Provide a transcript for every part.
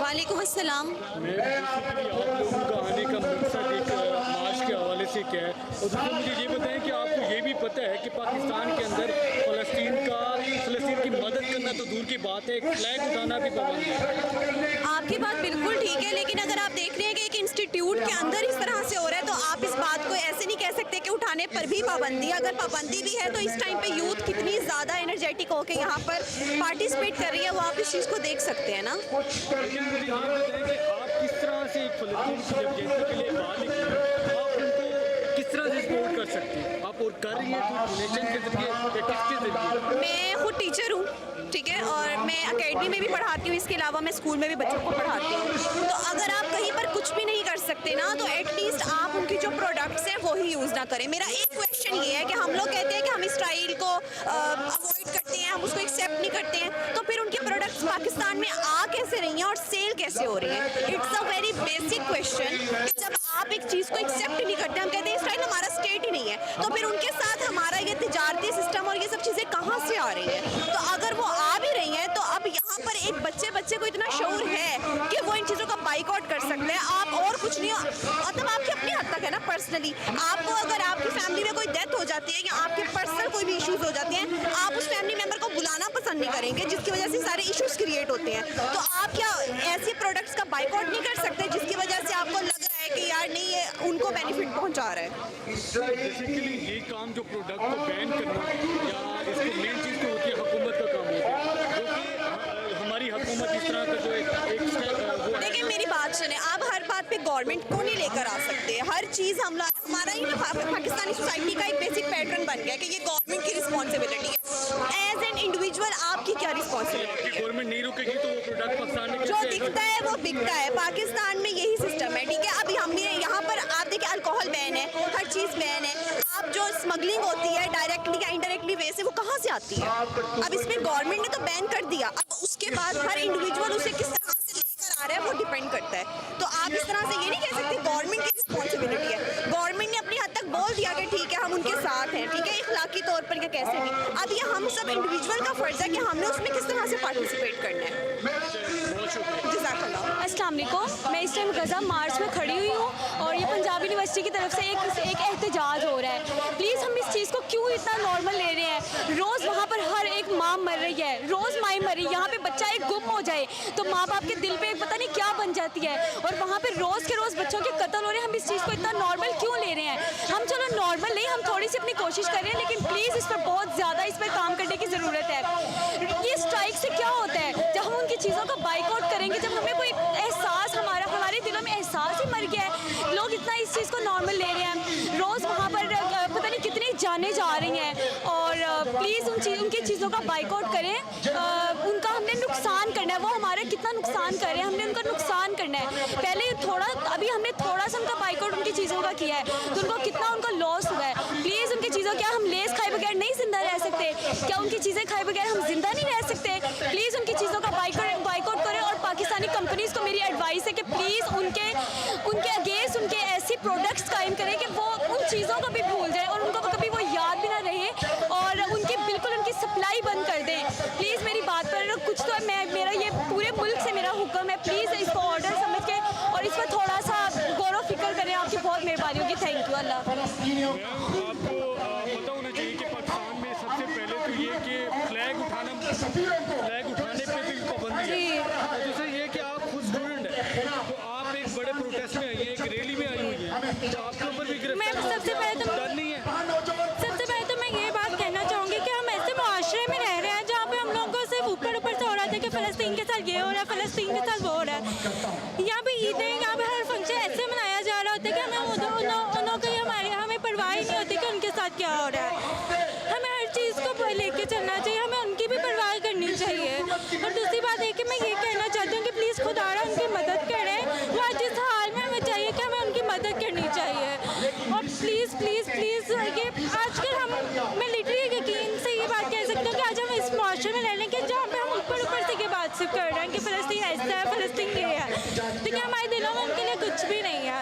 वालेकुम अस्सलाम। मैं आप लोगों का आने का मकसद एक मार्च के हवाले से क्या है, और दूसरा मुझे ये बताएं कि आपको ये भी पता है कि पाकिस्तान के अंदर फ़लस्तीन की मदद करना तो दूर की बात है, एक फ्लैग उठाना भी पाबंद है। आपकी बात बिल्कुल ठीक है, लेकिन अगर आप देख रहे हैं कि एक इंस्टीट्यूट के अंदर इस तरह से हो रहा है तो आप इस बात को ऐसे नहीं कह सकते कि उठाने पर भी पाबंदी। अगर पाबंदी भी है तो इस टाइम पे यूथ कितनी ज़्यादा एनर्जेटिक होकर यहाँ पर पार्टिसिपेट कर रही है, वो आप इस चीज़ को देख सकते हैं ना। लेकिन मुझे ये बताएं कि आप किस तरह से एक फ़लस्तीन की जब जनता के लिए बाहर निकले, आप उनको किस तरह से सपोर्ट कर सकते हैं? आप और कर रही हैं कोई डोनेशन के जरिए या किसके जरिए? मैं खुद टीचर हूँ, ठीक है, और मैं अकेडमी में भी पढ़ाती हूँ, इसके अलावा मैं स्कूल में भी बच्चों को पढ़ाती हूँ। तो अगर आप कहीं पर कुछ भी नहीं कर सकते ना, तो एटलीस्ट आप उनकी जो प्रोडक्ट्स हैं वो ही यूज़ ना करें। मेरा एक क्वेश्चन ये है कि हम लोग कहते हैं कि हम इस स्टाइल को अवॉइड करते हैं, हम उसको एक्सेप्ट नहीं करते हैं, तो फिर उनके प्रोडक्ट्स पाकिस्तान में आ कैसे रही हैं और सेल कैसे हो रही है? It's a very basic question कि जब आप एक चीज़ को एक्सेप्ट ही नहीं करते, हम कहते हैं स्टाइल हमारा स्टेट ही नहीं है, तो फिर उनके साथ हमारा ये तिजारती सिस्टम और ये सब चीज़ें कहाँ से आ रही हैं? तो अगर वो आ भी रही हैं तो अब यहाँ पर एक बच्चे को इतना शौर है कि वो इन चीज़ों का बाइकआउट कर सकते हैं। आप और कुछ नहीं, मतलब आपकी अपनी हद तक है ना। पर्सनली आपको अगर आपकी फैमिली में कोई डेथ हो जाती है या आपके पर्सनल कोई भी इश्यूज हो जाते हैं, आप उस फैमिली मेम्बर को बुलाना पसंद नहीं करेंगे, जिसकी वजह से सारे इश्यूज क्रिएट होते हैं। तो आप क्या ऐसे प्रोडक्ट्स का बाइकआउट नहीं कर सकते जिसकी वजह से आपको लग रहा है कि यार नहीं, ये उनको बेनिफिट पहुँचा रहा है? बेसिकली ये काम जो प्रोडक्ट को बैन करना या इसको मेन चीज़ तो होती है हुकूमत का काम होता है, जो कि हमारी हुकूमत इस तरह का जो एक देखिए मेरी बात सुने, आप हर बात पे गवर्नमेंट को नहीं लेकर आ सकते। हर चीज़ हमारा ही पाकिस्तानी सोसाइटी का एक बेसिक पैटर्न बन गया कि ये गवर्नमेंट की रिस्पॉन्सिबिलिटी है। एज एन इंडिविजुअल आपकी क्या रिस्पॉन्सिबिलिटी है? गवर्नमेंट नहीं रुकेगी तो वो प्रोडक्ट पाकिस्तान में जो दिखता है वो बिकता है। पाकिस्तान में यही सिस्टम है, ठीक है। अभी हम यहाँ पर आप देखिए अल्कोहल बैन है, हर चीज़ बैन है। आप जो स्मगलिंग होती है डायरेक्टली या इनडायरेक्टली वे से, वो कहाँ से आती है? अब इसमें गवर्नमेंट ने तो बैन कर दिया, अब उसके बाद हर इंडिविजुअल उसे किस तरह से लेकर आ रहा है वो डिपेंड करता है। तो आप इस तरह से ये नहीं कह सकते गवर्नमेंट की रिस्पॉन्सिबिलिटी है। गवर्नमेंट ने अपनी हद तक बोल दिया कि ठीक है हम उनके साथ हैं, ठीक है, इखलाकी तौर पर या कैसे भी। अब ये हम सब इंडिविजुअल का फर्ज है कि हमने उसमें किस तरह से पार्टिसिपेट करना है। अस्सलाम वालेकुम। मैं इस टाइम गज़ा मार्च में खड़ी हुई हूँ और ये पंजाब यूनिवर्सिटी की तरफ से एक एहतजाज हो रहा है। प्लीज़ हम इस चीज़ को क्यों इतना नॉर्मल ले रहे हैं? रोज़ वहाँ पर हर एक माँ मर रही है, रोज़ माँ मर रही है। यहाँ पे बच्चा एक गुम हो जाए तो माँ बाप के दिल पे एक पता नहीं क्या बन जाती है, और वहाँ पे रोज़ के रोज़ बच्चों के कत्ल हो रहे हैं। हम इस चीज़ को इतना नॉर्मल क्यों ले रहे हैं? हम चलो नॉर्मल नहीं, हम थोड़ी सी अपनी कोशिश कर रहे हैं, लेकिन प्लीज़ इस पर बहुत ज़्यादा इस पर काम करने की ज़रूरत है। ये स्ट्राइक से क्या होता है? जब हम उनकी चीज़ों का बाइकआउट करेंगे, जब हमें कोई एहसास, हमारे दिलों में एहसास ही मर गया है। लोग इतना इस चीज़ को नॉर्मल ले रहे हैं। रोज़ वहाँ पर पता नहीं कितनी जाने जा रही हैं, और प्लीज़ उनकी चीज़ों का बाइकआउट करें। उनका हमने नुकसान करना है, वो हमारा कितना नुकसान कर रहे हैं, हमने उनका नुकसान करना है। पहले अभी हमने थोड़ा सा उनका बाइकआउट उनकी चीज़ों का किया है, तो उनको कितना उनका लॉस हुआ है। प्लीज़ उनकी चीज़ों, क्या हम लेस खाए बगैर नहीं जिंदा रह सकते? क्या उनकी चीज़ें खाए बगैर हम जिंदा नहीं रह सकते? प्लीज़ उनकी चीज़ों का बाइकआउट करें। और पाकिस्तानी कंपनीज़ को मेरी एडवाइस है कि प्लीज़ उनके अगेंस्ट उनके ऐसी प्रोडक्ट्स कायम करें कि वो उन चीज़ों को भी भूल जाए और उनको कभी वो याद भी ना रहे, और बिल्कुल उनकी सप्लाई बंद कर दें। प्लीज़ मेरी बात पर कुछ तो मेरा ये पूरे मुल्क से मेरा हुक्म है, प्लीज़ इसको ऑर्डर समझ के और इस पर थोड़ा सा गौर फिक्र करें। आपकी बहुत मेहरबानी होगी। Thank you. अल्लाह। आपको पता होना चाहिए कि पाकिस्तान में सबसे पहले तो ये कि फ्लैग उठाने पे भी पाबंदी है। दूसरा ये कि आप खुद स्टूडेंट हैं, तो आप एक बड़े प्रोटेस्ट में आई हैं, एक रैली में आई हुई है, तो आपके ऊपर भी सबसे पहले तो मैं ये बात कहना चाहूँगी कि हम ऐसे मुआशरे में रह रहे हैं जहाँ पे हम लोगों को सिर्फ ऊपर से हो रहा था कि फ़लस्तीन के साथ ये हो रहा है, फ़लस्तीन के साथ वो हो रहा है। यहाँ पे ईदें, यहाँ पे हर फंक्शन ऐसे मनाया जा रहा होता है कि हमें की हमें परवाह ही नहीं होती कि उनके साथ क्या हो रहा है। हमें हर चीज़ को लेके चलना चाहिए, हमें उनकी भी परवाह करनी चाहिए। और दूसरी बात है कि मैं ये कहना चाहती हूँ कि प्लीज़ खुदारा उनकी मदद करें। वो आज इस हाल में हमें चाहिए कि हमें उनकी मदद करनी चाहिए। और प्लीज़ प्लीज़ प्लीज़ ये आजकल मैं लिटरली यकीन से ये बात कह सकती हूँ कि आज हम इस मुआशरे में रहने के जहाँ पे हम ऊपर से ये बात सिर्फ कर रहे हैं कि फ़लस्तीन ऐसा है, फ़लस्तीन ये है, लेकिन हमारे दिलों में उनके लिए कुछ भी नहीं है।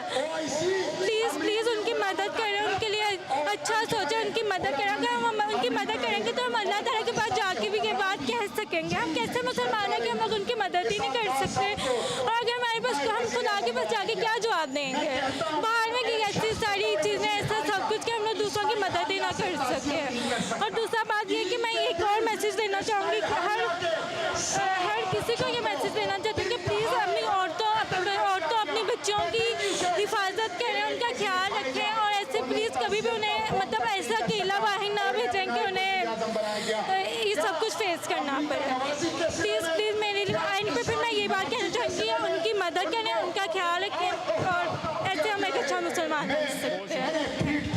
प्लीज़ उनकी मदद करें, उनके लिए अच्छा सोचें, उनकी मदद करें। अगर हम उनकी मदद करेंगे तो हम अल्लाह ताला के पास जाके भी ये बात कह सकेंगे। हम कैसे मुसलमान हैं कि हम लोग उनकी मदद ही नहीं नहीं कर सकते, और अगर हमारे पास हम खुदा के पास जाके क्या जवाब देंगे? बाहर में कि ऐसी सारी चीज़ें ऐसा सब कुछ कि हम लोग दूसरों की मदद ही ना कर सकें। और दूसरा बात ये कि मैं एक और मैसेज देना चाहूँगी कि हर किसी को ये मैसेज देना चाहती हूँ कि प्लीज़ अपनी औरतों अपनी बच्चियों की हिफाजत करें, उनका ख्याल रखें, और ऐसे प्लीज़ कभी भी उन्हें मतलब ऐसा अकेला बाहर ना भेजें कि उन्हें ये सब कुछ फेस करना पड़े। प्लीज़ प्लीज़ मेरे